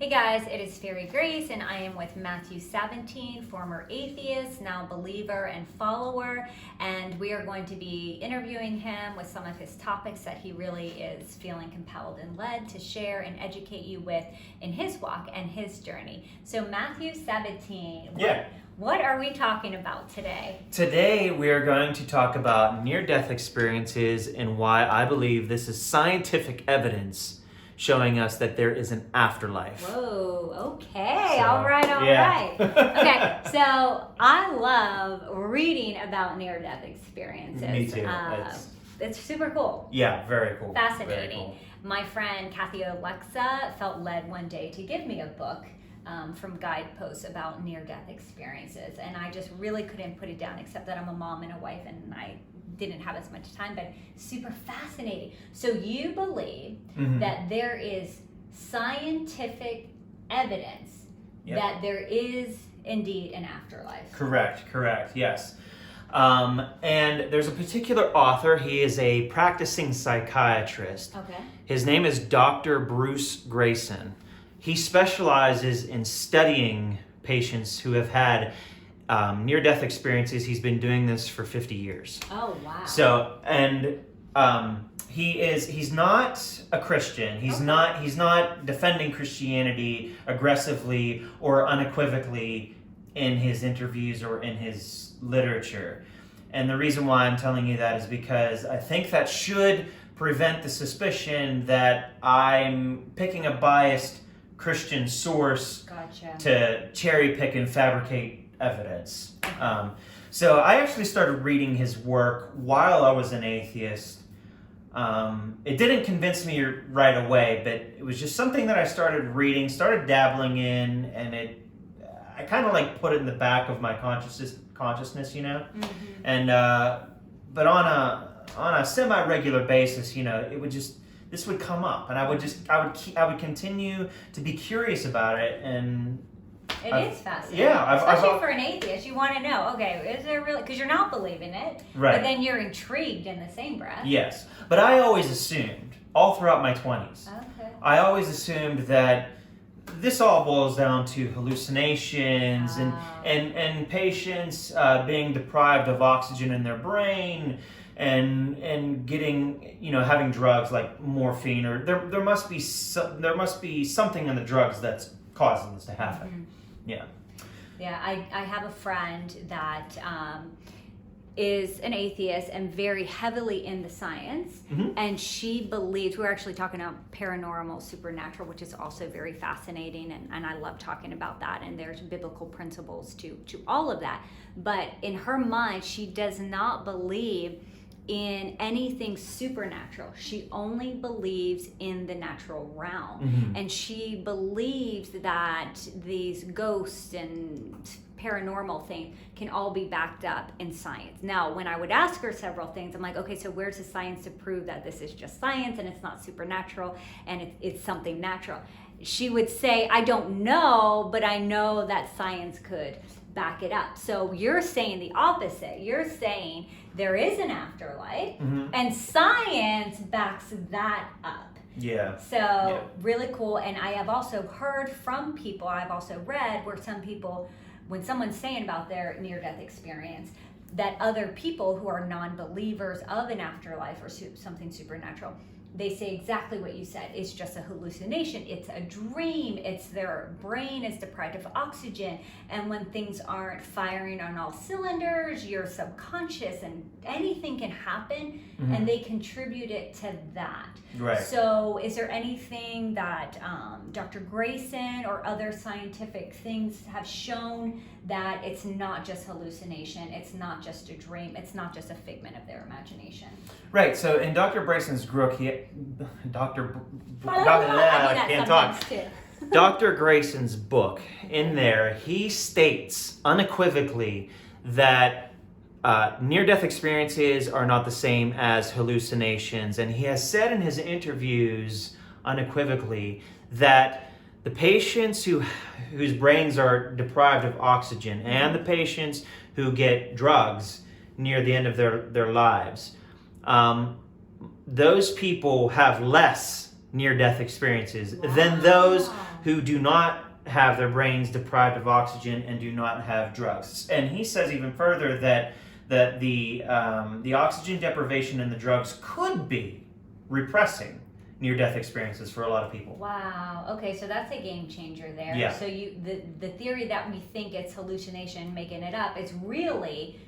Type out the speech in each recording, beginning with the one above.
Hey guys, it is Faerie Grace, and I am with Matthew Sabatine, former atheist, now believer and follower, and we are going to be interviewing him with some of his topics that he really is feeling compelled and led to share and educate you with in his walk and his journey. So Matthew Sabatine, what are we talking about today? Today we are going to talk about near-death experiences and why I believe this is scientific evidence showing us that there is an afterlife. Whoa, okay, all right. Okay, so I love reading about near-death experiences. Me too. It's super cool. Yeah, very cool. Fascinating. Very cool. My friend Kathy Alexa felt led one day to give me a book from Guideposts about near-death experiences, and I just really couldn't put it down, except that I'm a mom and a wife and I didn't have as much time, but super fascinating. So you believe that there is scientific evidence that there is indeed an afterlife. Correct, yes. And there's a particular author. He is a practicing psychiatrist. Okay. His name is Dr. Bruce Greyson. He specializes in studying patients who have had near-death experiences. He's been doing this for 50 years. Oh, wow. So, and he's not a Christian. He's not defending Christianity aggressively or unequivocally in his interviews or in his literature. And the reason why I'm telling you that is because I think that should prevent the suspicion that I'm picking a biased Christian source to cherry pick and fabricate evidence. So I actually started reading his work while I was an atheist. It didn't convince me right away, but it was just something that I started reading, started dabbling in, and I kind of like put it in the back of my consciousness, you know. And but on a semi-regular basis, you know, this would come up, and I would continue to be curious about it, and it is fascinating. Yeah, especially for an atheist, you want to know. Okay, is there really? Because you're not believing it, right? But then you're intrigued in the same breath. Yes, but I always assumed all throughout my 20s. Okay. I always assumed that this all boils down to hallucinations and patients being deprived of oxygen in their brain. And getting, you know, having drugs like morphine, or there must be something in the drugs that's causing this to happen. Yeah, I have a friend that is an atheist and very heavily into science, and she believes, we're actually talking about paranormal, supernatural, which is also very fascinating, and I love talking about that, and there's biblical principles to all of that. But in her mind, she does not believe in anything supernatural. She only believes in the natural realm. And she believes that these ghosts and paranormal things can all be backed up in science. Now, when I would ask her several things, I'm like, okay, so where's the science to prove that this is just science and it's not supernatural and it's something natural? She would say, I don't know, but I know that science could back it up. So you're saying the opposite. You're saying there is an afterlife, and science backs that up. Yeah. So really cool. And I have also heard from people, I've also read where some people, when someone's saying about their near-death experience, that other people who are non-believers of an afterlife or something supernatural, they say exactly what you said. It's just a hallucination. It's a dream. It's their brain is deprived of oxygen. And when things aren't firing on all cylinders, you're subconscious and anything can happen, and they contribute it to that. Right. So is there anything that Dr. Greyson or other scientific things have shown that it's not just hallucination, it's not just a dream, it's not just a figment of their imagination? Right. So in Dr. Grayson's book, Dr. Grayson's book, in there, he states unequivocally that near-death experiences are not the same as hallucinations, and he has said in his interviews unequivocally that the patients whose brains are deprived of oxygen and the patients who get drugs near the end of their lives, those people have less near-death experiences than those who do not have their brains deprived of oxygen and do not have drugs. And he says even further that the oxygen deprivation and the drugs could be repressing near-death experiences for a lot of people. Wow. Okay, so that's a game changer there. Yeah. So the theory that we think it's hallucination, making it up, is really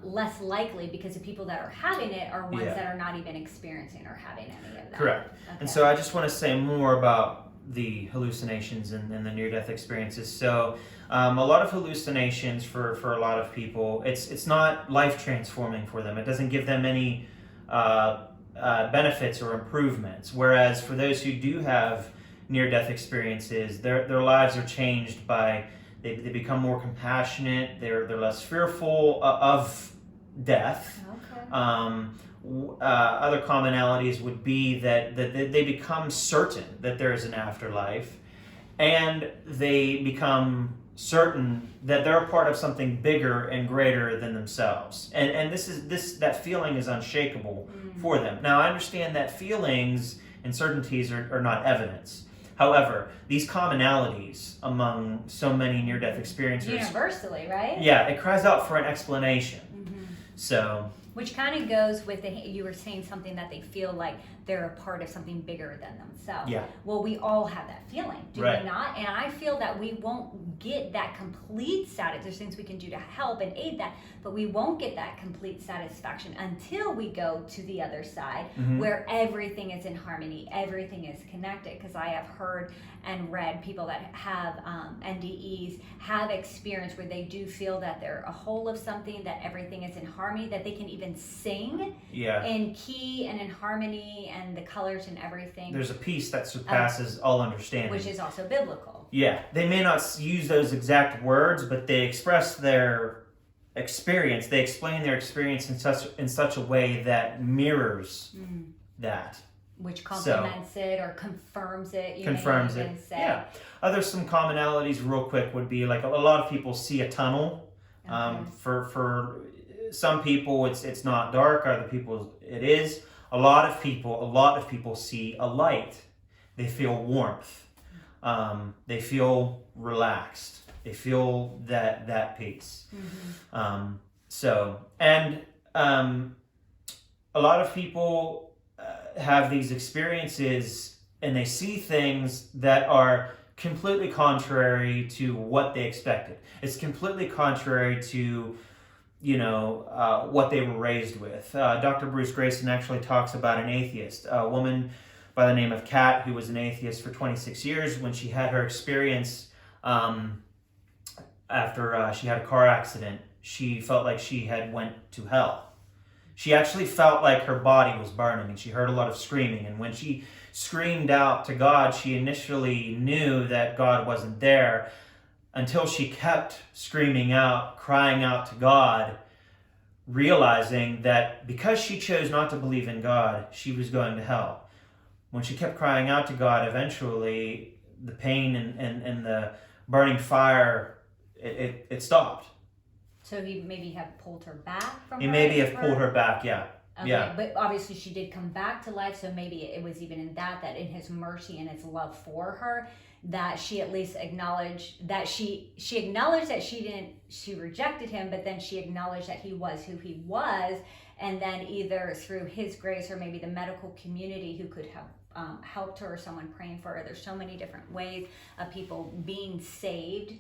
less likely because the people that are having it are ones that are not even experiencing or having any of that. Correct. Okay. And so I just want to say more about the hallucinations and the near-death experiences. So a lot of hallucinations for a lot of people, it's not life-transforming for them. It doesn't give them any benefits or improvements. Whereas for those who do have near-death experiences, their lives are changed by, they become more compassionate, they're less fearful of death. Okay. Other commonalities would be that they become certain that there is an afterlife, and they become certain that they're a part of something bigger and greater than themselves. And that feeling is unshakable for them. Now, I understand that feelings and certainties are not evidence. However, these commonalities among so many near-death experiencers, Universally, right? yeah, it cries out for an explanation. So, which kind of goes with you were saying something that they feel like they're a part of something bigger than themselves. Yeah. Well, we all have that feeling, do Right. we not? And I feel that we won't get that complete satisfaction. There's things we can do to help and aid that, but we won't get that complete satisfaction until we go to the other side where everything is in harmony, everything is connected. Because I have heard and read people that have NDEs have experience where they do feel that they're a whole of something, that everything is in harmony, that they can even sing in key and in harmony and the colors and everything. there's a peace that surpasses all understanding. Which is also biblical. Yeah, they may not use those exact words, but they express their experience. They explain their experience in such a way that mirrors that. Which complements it or confirms it. Confirms may it. even say. Yeah. Some commonalities, real quick, would be like a lot of people see a tunnel. For some people, it's not dark. Other people, it is. A lot of people see a light. They feel warmth. They feel relaxed. They feel that peace. A lot of people have these experiences and they see things that are completely contrary to what they expected. It's completely contrary to what they were raised with. Dr. Bruce Grayson actually talks about an atheist, a woman by the name of Kat, who was an atheist for 26 years. When she had her experience after she had a car accident, she felt like she had went to hell. She actually felt like her body was burning, and she heard a lot of screaming. And when she screamed out to God, she initially knew that God wasn't there until she kept screaming out, crying out to God, realizing that because she chose not to believe in God, she was going to hell. When she kept crying out to God, eventually the pain and the burning fire, it stopped. So he maybe have pulled her back from He her? maybe have pulled her back, yeah. Okay, Yeah. but obviously she did come back to life, so maybe it was even in that in his mercy and his love for her, that she at least acknowledged that she acknowledged that she rejected him, but then she acknowledged that he was who he was, and then either through his grace or maybe the medical community who could have helped her or someone praying for her. There's so many different ways of people being saved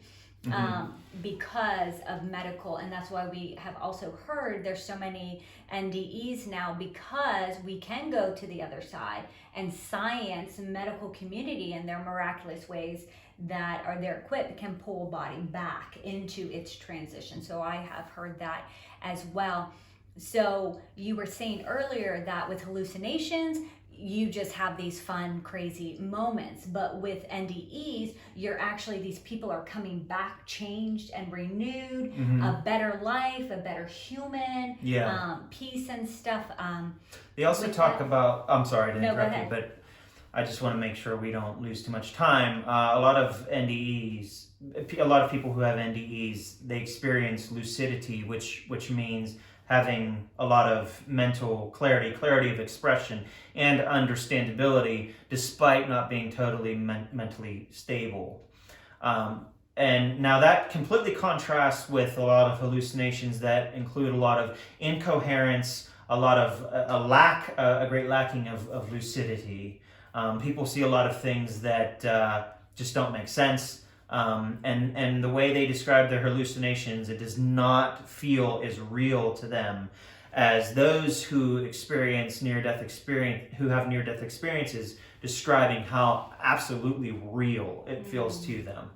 because of medical, and that's why we have also heard there's so many NDEs now, because we can go to the other side, and science and medical community and their miraculous ways that are they're equipped can pull a body back into its transition. So I have heard that as well. So you were saying earlier that with hallucinations, you just have these fun, crazy moments. But with NDEs, these people are coming back changed and renewed, a better life, a better human, peace and stuff. They also talk about, I'm sorry to interrupt go you, ahead. but I just want to make sure we don't lose too much time. A lot of people who have NDEs, they experience lucidity, which means having a lot of mental clarity of expression, and understandability, despite not being totally mentally stable. And now that completely contrasts with a lot of hallucinations that include a lot of incoherence, a lot of a great lacking of lucidity. People see a lot of things that just don't make sense. And the way they describe their hallucinations, it does not feel as real to them as those who experience who have near-death experiences, describing how absolutely real it feels to them.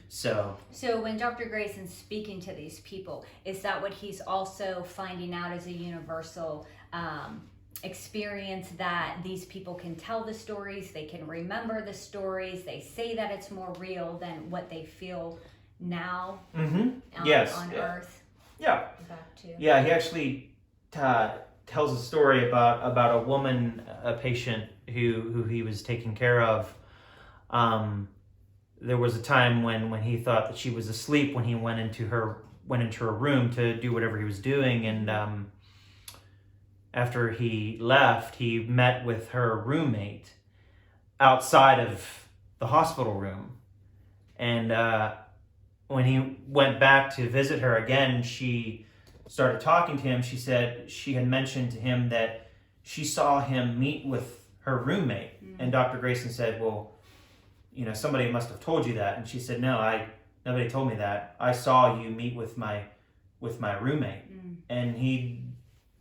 So when Dr. Grayson's speaking to these people, is that what he's also finding out as a universal experience, that these people can tell the stories, they can remember the stories, they say that it's more real than what they feel now on Earth? Yeah. Back to. Yeah, he actually tells a story about a woman, a patient who he was taking care of. There was a time when he thought that she was asleep when he went into her room to do whatever he was doing, and after he left, he met with her roommate outside of the hospital room, and when he went back to visit her again, she started talking to him. She said she had mentioned to him that she saw him meet with her roommate, and Dr. Grayson said, well, somebody must have told you that. And she said, no, nobody told me that. I saw you meet with my roommate. And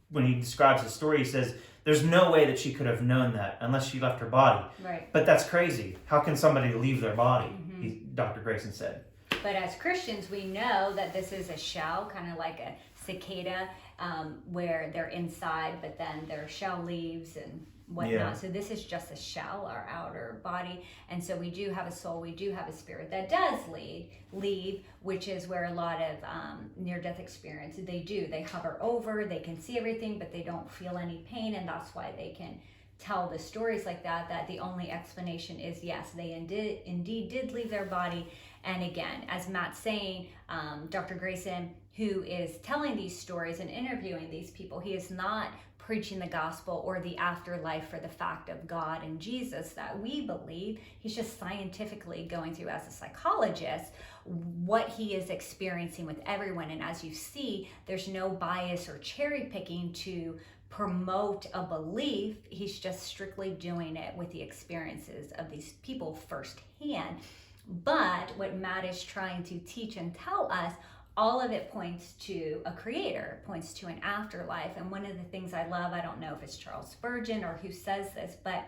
when he describes the story, he says, there's no way that she could have known that unless she left her body. Right. But that's crazy. How can somebody leave their body? Dr. Grayson said. But as Christians, we know that this is a shell, kind of like a cicada, where they're inside, but then their shell leaves and whatnot. Yeah. So this is just a shell, our outer body. And so we do have a soul, we do have a spirit that does leave, which is where a lot of near-death experience, they hover over, they can see everything, but they don't feel any pain. And that's why they can tell the stories like that the only explanation is, yes, they indeed did leave their body. And again, as Matt's saying, Dr. Grayson, who is telling these stories and interviewing these people, he is not preaching the gospel or the afterlife for the fact of God and Jesus that we believe. He's just scientifically going through, as a psychologist, what he is experiencing with everyone. And as you see, there's no bias or cherry picking to promote a belief. He's just strictly doing it with the experiences of these people firsthand. But what Matt is trying to teach and tell us, all of it points to a creator, points to an afterlife. And one of the things I love, I don't know if it's Charles Spurgeon or who says this, but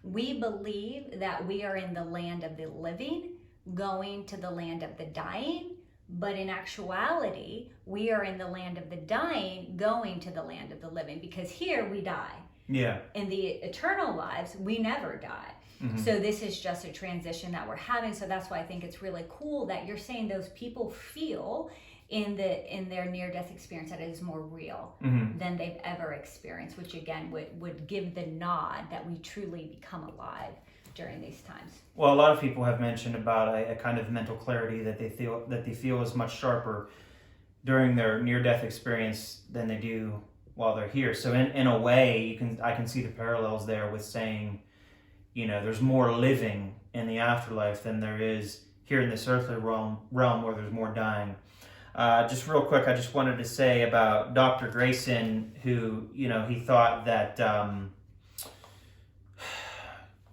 we believe that we are in the land of the living, going to the land of the dying. But in actuality, we are in the land of the dying, going to the land of the living, because here we die. Yeah. In the eternal lives, we never die. So this is just a transition that we're having. So that's why I think it's really cool that you're saying those people feel in their near-death experience that it is more real than they've ever experienced, which again would give the nod that we truly become alive during these times. Well, a lot of people have mentioned about a kind of mental clarity that they feel is much sharper during their near-death experience than they do while they're here. So in a way, I can see the parallels there with saying, there's more living in the afterlife than there is here in this earthly realm where there's more dying. Just real quick, I just wanted to say about Dr. Grayson, who, he thought that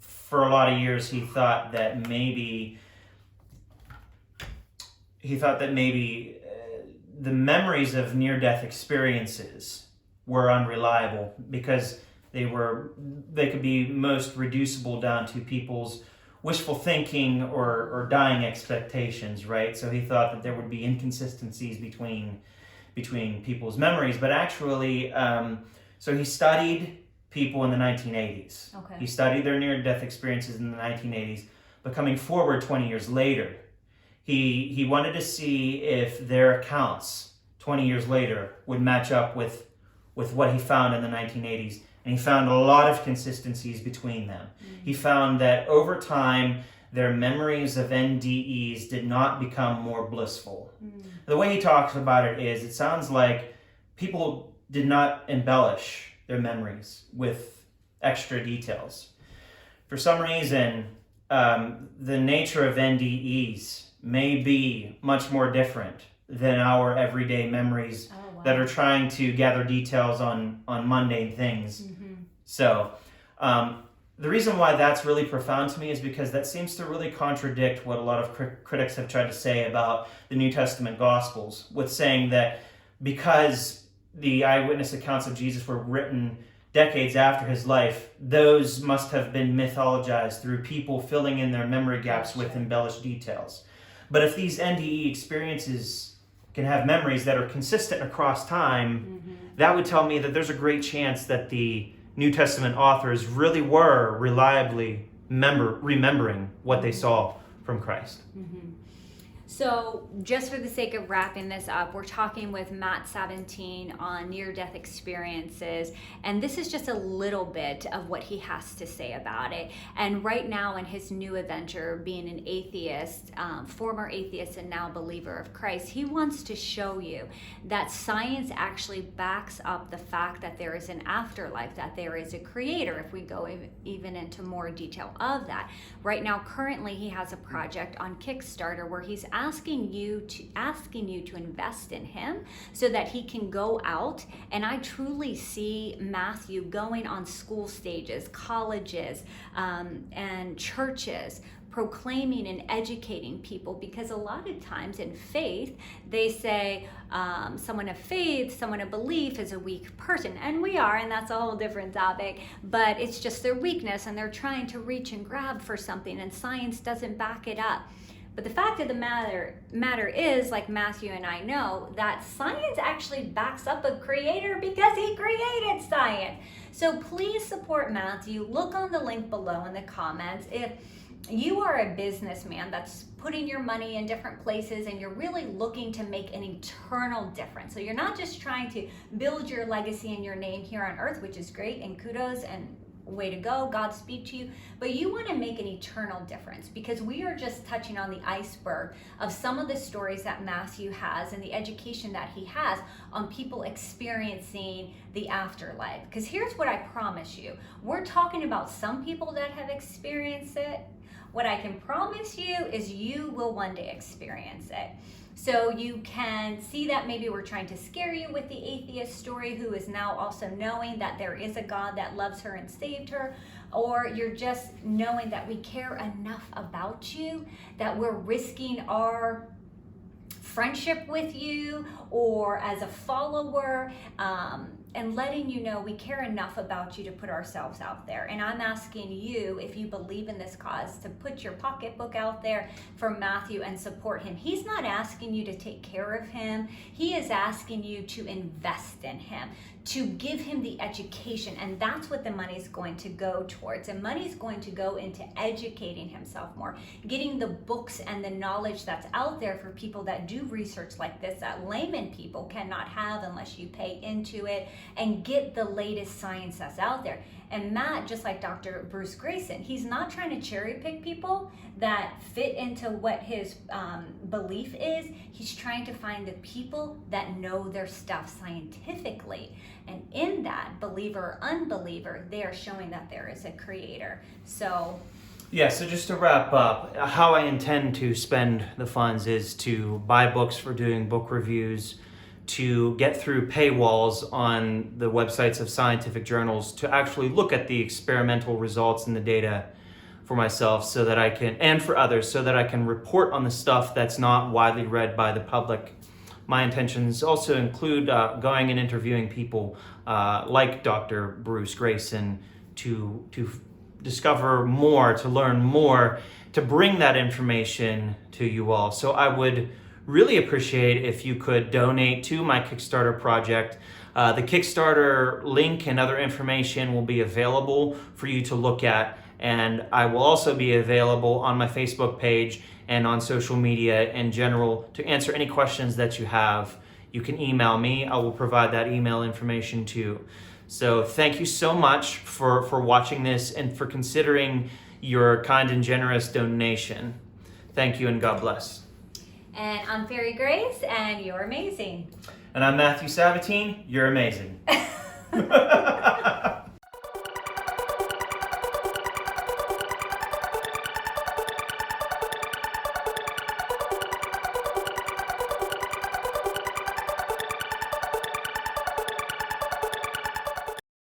for a lot of years he thought that maybe the memories of near-death experiences were unreliable because they could be most reducible down to people's wishful thinking or dying expectations, right? So he thought that there would be inconsistencies between people's memories, but actually, so he studied people in the 1980s. Okay. He studied their near-death experiences in the 1980s, but coming forward 20 years later, he wanted to see if their accounts 20 years later would match up with what he found in the 1980s. And he found a lot of consistencies between them. He found that over time, their memories of NDEs did not become more blissful. The way he talks about it is, it sounds like people did not embellish their memories with extra details. For some reason, the nature of NDEs may be much more different than our everyday memories that are trying to gather details on mundane things. So the reason why that's really profound to me is because that seems to really contradict what a lot of critics have tried to say about the New Testament Gospels, with saying that because the eyewitness accounts of Jesus were written decades after his life, those must have been mythologized through people filling in their memory gaps with embellished details. But if these NDE experiences can have memories that are consistent across time, that would tell me that there's a great chance that the New Testament authors really were reliably remembering what they saw from Christ. So just for the sake of wrapping this up, we're talking with Matt Sabatine on near-death experiences, and this is just a little bit of what he has to say about it. And right now in his new adventure, being an atheist, former atheist and now believer of Christ, he wants to show you that science actually backs up the fact that there is an afterlife, that there is a creator, if we go even into more detail of that. Right now, currently, he has a project on Kickstarter where he's asking you to invest in him so that he can go out. And I truly see Matthew going on school stages, colleges, and churches, proclaiming and educating people, because a lot of times in faith they say someone of faith, someone of belief is a weak person, and we are, and that's a whole different topic, but it's just their weakness and they're trying to reach and grab for something, and science doesn't back it up. But the fact of the matter is, like Matthew and I know, that science actually backs up a creator because he created science. So please support Matthew. Look on the link below in the comments. If you are a businessman that's putting your money in different places and you're really looking to make an eternal difference, so you're not just trying to build your legacy and your name here on earth, which is great, and kudos and way to go, Godspeed to you, but you want to make an eternal difference, because we are just touching on the iceberg of some of the stories that Matthew has and the education that he has on people experiencing the afterlife. Because here's what I promise you, we're talking about some people that have experienced it. What I can promise you is you will one day experience it. So you can see that maybe we're trying to scare you with the atheist story, who is now also knowing that there is a God that loves her and saved her, or you're just knowing that we care enough about you that we're risking our friendship with you or as a follower, and letting you know we care enough about you to put ourselves out there. And I'm asking you, if you believe in this cause, to put your pocketbook out there for Matthew and support him. He's not asking you to take care of him. He is asking you to invest in him, to give him the education, and that's what the money's going to go towards. And money's going to go into educating himself more, getting the books and the knowledge that's out there for people that do research like this that layman people cannot have unless you pay into it, and get the latest science that's out there. And Matt, just like Dr. Bruce Grayson, he's not trying to cherry pick people that fit into what his belief is. He's trying to find the people that know their stuff scientifically. And in that, believer or unbeliever, they are showing that there is a creator. So just to wrap up, how I intend to spend the funds is to buy books for doing book reviews, to get through paywalls on the websites of scientific journals, to actually look at the experimental results and the data for myself so that I can, and for others, so that I can report on the stuff that's not widely read by the public. My intentions also include going and interviewing people like Dr. Bruce Grayson to discover more, to learn more, to bring that information to you all. So I would really appreciate if you could donate to my Kickstarter project. The Kickstarter link and other information will be available for you to look at, and I will also be available on my Facebook page and on social media in general to answer any questions that you have. You can email me. I will provide that email information too. So thank you so much for watching this and for considering your kind and generous donation. Thank you, and God bless. And I'm Faerie Grace, and you're amazing. And I'm Matthew Sabatine. You're amazing.